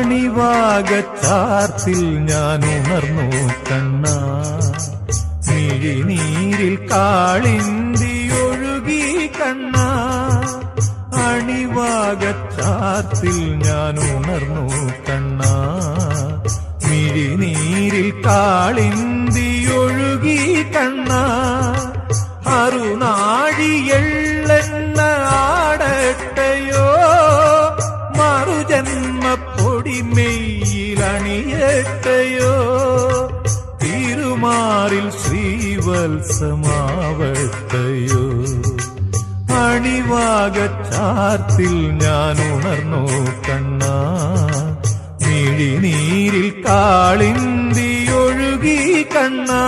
അണിവാകച്ചാർത്തിൽ ഞാൻ ഉണർന്നു കണ്ണാ, മിഴിനീരിൽ കാളിന്തിയൊഴുകി കണ്ണാ. അണിവാകച്ചാർത്തിൽ ഞാൻ ഉണർന്നു കണ്ണാ, മിഴിനീരിൽ കാളിന്തിയൊഴുകി കണ്ണാ. അറുനാഴിയെള്ളെണ്ണ ആടട്ടയോ, മറുജന്മപ്പൊടിമെയ്യിലണിയട്ടയോ, തിരുമാറിൽ ശ്രീവത്സമാവട്ടയോ. അണിവാകച്ചാർത്തിൽ ഞാൻ ഉണർന്നു കണ്ണാ, മിഴിനീരിൽ കാളിന്തിയൊഴുകി കണ്ണാ.